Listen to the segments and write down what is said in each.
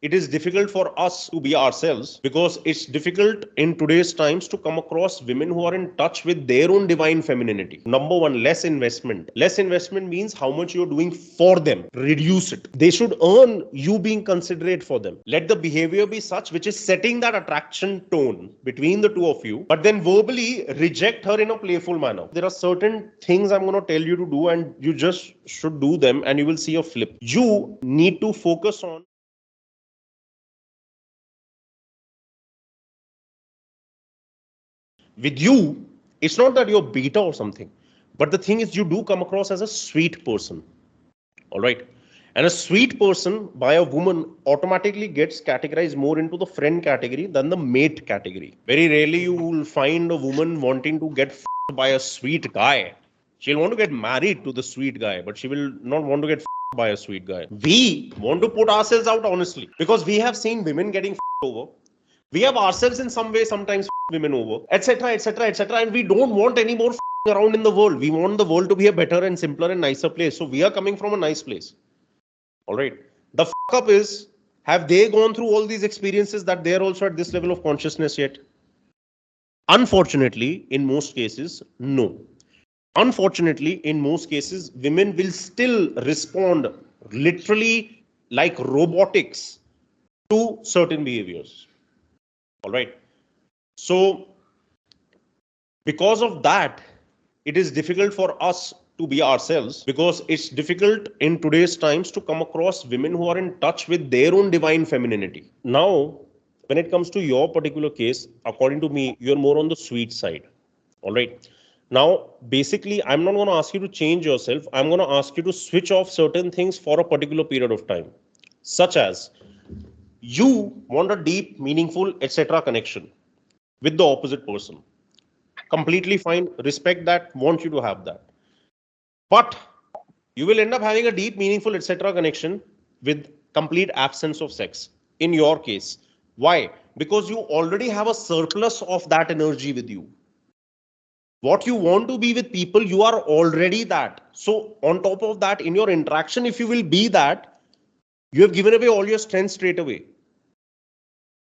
it is difficult for us to be ourselves because it's difficult in today's times to come across women who are in touch with their own divine femininity. Number one, less investment. Less investment means how much you're doing for them. Reduce it. They should earn you being considerate for them. Let the behavior be such which is setting that attraction tone between the two of you, but then verbally reject her in a playful manner. There are certain things I'm going to tell you to do, and you just should do them, and you will see a flip. You need to focus on with you, it's not that you're beta or something, but the thing is, you do come across as a sweet person. All right. And a sweet person by a woman automatically gets categorized more into the friend category than the mate category. Very rarely you will find a woman wanting to get by a sweet guy. She'll want to get married to the sweet guy, but she will not want to get by a sweet guy. We want to put ourselves out honestly because we have seen women getting over. We have ourselves in some way sometimes women over, etc., etc., etc., and we don't want any more around in the world. We want the world to be a better and simpler and nicer place. So we are coming from a nice place. All right. The up is, have they gone through all these experiences that they're also at this level of consciousness yet? Unfortunately, in most cases, no. Unfortunately, in most cases, women will still respond literally like robotics to certain behaviors. All right. So, because of that, it is difficult for us to be ourselves because it's difficult in today's times to come across women who are in touch with their own divine femininity. Now, when it comes to your particular case, according to me, you're more on the sweet side. All right. Now, basically, I'm not going to ask you to change yourself. I'm going to ask you to switch off certain things for a particular period of time, such as you want a deep, meaningful, etc. connection with the opposite person. Completely fine. Respect that. Want you to have that. But you will end up having a deep, meaningful, etc. connection with complete absence of sex. In your case, why? Because you already have a surplus of that energy with you. What you want to be with people, you are already that. So, on top of that, in your interaction, if you will be that, you have given away all your strength straight away.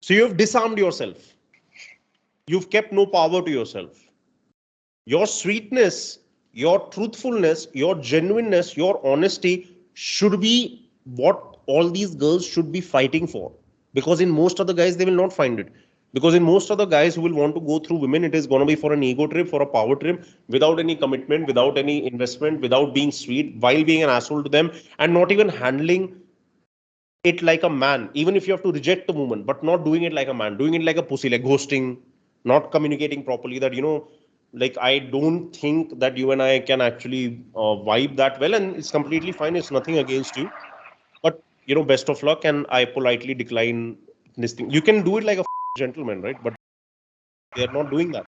So, you have disarmed yourself. You've kept no power to yourself. Your sweetness, your truthfulness, your genuineness, your honesty should be what all these girls should be fighting for. Because in most other guys, they will not find it. Because in most other guys who will want to go through women, it is going to be for an ego trip, for a power trip, without any commitment, without any investment, without being sweet, while being an asshole to them, and not even handling it like a man. Even if you have to reject the woman, but not doing it like a man, doing it like a pussy, like ghosting, not communicating properly. That like I don't think that you and I can actually vibe that well, and it's completely fine. It's nothing against you, but best of luck, and I politely decline this thing. You can do it like a gentleman, right? But they're not doing that.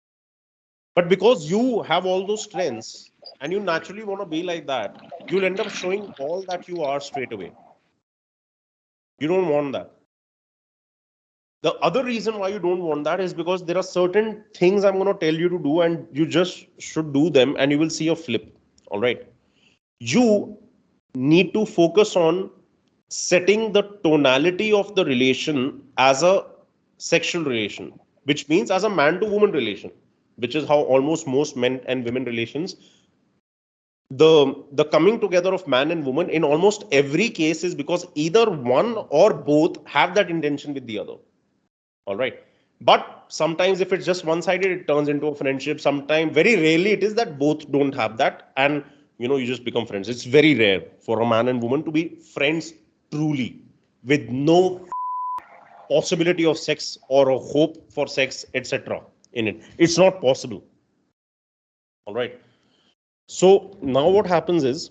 But because you have all those strengths and you naturally want to be like that, you'll end up showing all that you are straight away. You don't want that. The other reason why you don't want that is because there are certain things I'm going to tell you to do, and you just should do them, and you will see a flip. All right. You need to focus on setting the tonality of the relation as a sexual relation, which means as a man to woman relation, which is how almost most men and women relations, the coming together of man and woman in almost every case is because either one or both have that intention with the other. All right. But sometimes if it's just one sided, it turns into a friendship. Sometimes, very rarely, it is that both don't have that. And, you just become friends. It's very rare for a man and woman to be friends truly with no possibility of sex or a hope for sex, etc. in it. It's not possible. All right. So now what happens is,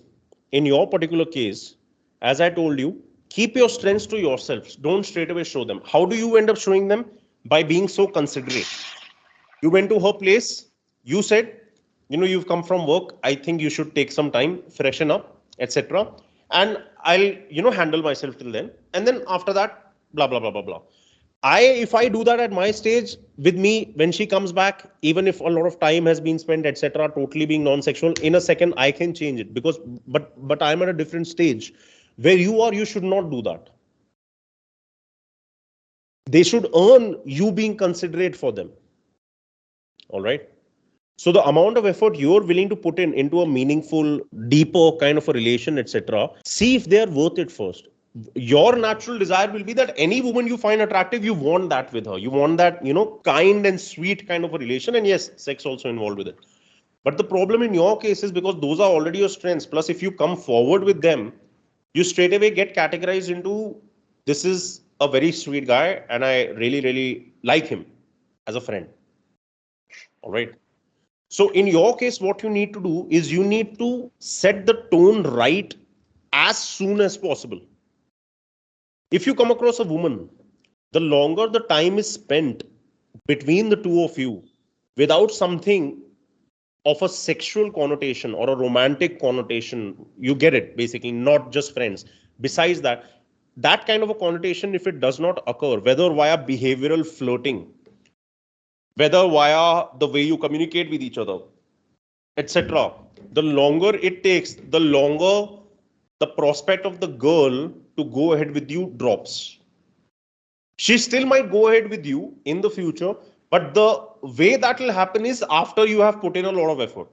in your particular case, as I told you, keep your strengths to yourselves. Don't straight away show them. How do you end up showing them? By being so considerate. You went to her place, you said, you've come from work. I think you should take some time, freshen up, etc. And I'll, handle myself till then. And then after that, blah, blah, blah, blah, blah. If I do that at my stage with me, when she comes back, even if a lot of time has been spent, etc., totally being non-sexual, in a second I can change it because, but I'm at a different stage. Where you are, you should not do that. they should earn you being considerate for them. All right. So the amount of effort you're willing to put in into a meaningful, deeper kind of a relation, etc., see if they're worth it first. Your natural desire will be that any woman you find attractive, you want that with her. You want that, kind and sweet kind of a relation. And yes, sex also involved with it. But the problem in your case is because those are already your strengths. Plus, if you come forward with them, you straight away get categorized into, this is a very sweet guy and I really, really like him as a friend. All right. So in your case, what you need to do is you need to set the tone right as soon as possible. If you come across a woman, the longer the time is spent between the two of you without something of a sexual connotation or a romantic connotation, you get it, basically, not just friends. Besides that, that kind of a connotation, if it does not occur, whether via behavioral flirting, whether via the way you communicate with each other, etc., the longer it takes, the longer the prospect of the girl to go ahead with you drops. She still might go ahead with you in the future, but the way that will happen is after you have put in a lot of effort.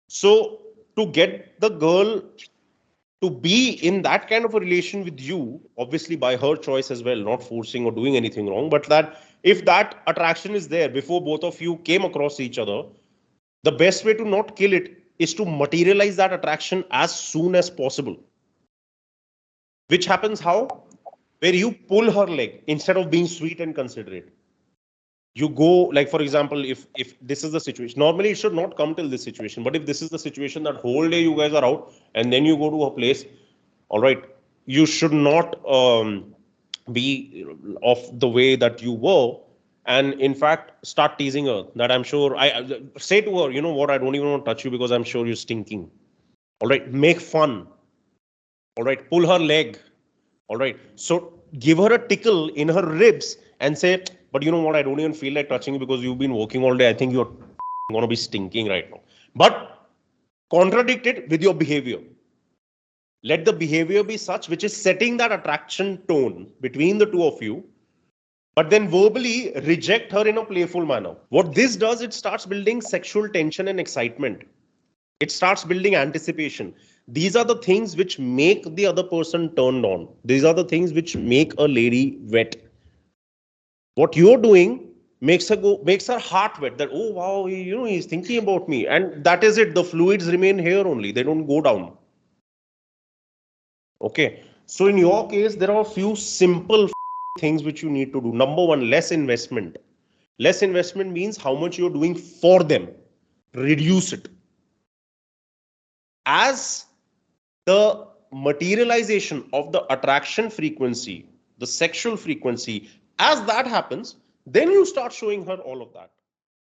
So to get the girl to be in that kind of a relation with you, obviously by her choice as well, not forcing or doing anything wrong, but that if that attraction is there before both of you came across each other, the best way to not kill it is to materialize that attraction as soon as possible. Which happens how? Where you pull her leg instead of being sweet and considerate. You go, like for example, if this is the situation, normally it should not come till this situation, but if this is the situation that whole day you guys are out and then you go to a place, all right, you should not be of the way that you were, and in fact start teasing her that I'm sure I say to her, you know what, I don't even want to touch you because I'm sure you're stinking. All right, make fun. All right, pull her leg. All right, so give her a tickle in her ribs and say, but you know what, I don't even feel like touching you because you've been working all day. I think you're going to be stinking right now. But contradict it with your behavior. Let the behavior be such which is setting that attraction tone between the two of you, but then verbally reject her in a playful manner. What this does, it starts building sexual tension and excitement. It starts building anticipation. These are the things which make the other person turned on. These are the things which make a lady wet. What you're doing makes her heart wet, that oh wow, he's thinking about me, and that is it. The fluids remain here only, they don't go down. Okay, so in your case there are a few simple things which you need to do. Number one, less investment. Less investment means how much you're doing for them. Reduce it. As the materialization of the attraction frequency, the sexual frequency, as that happens, then you start showing her all of that.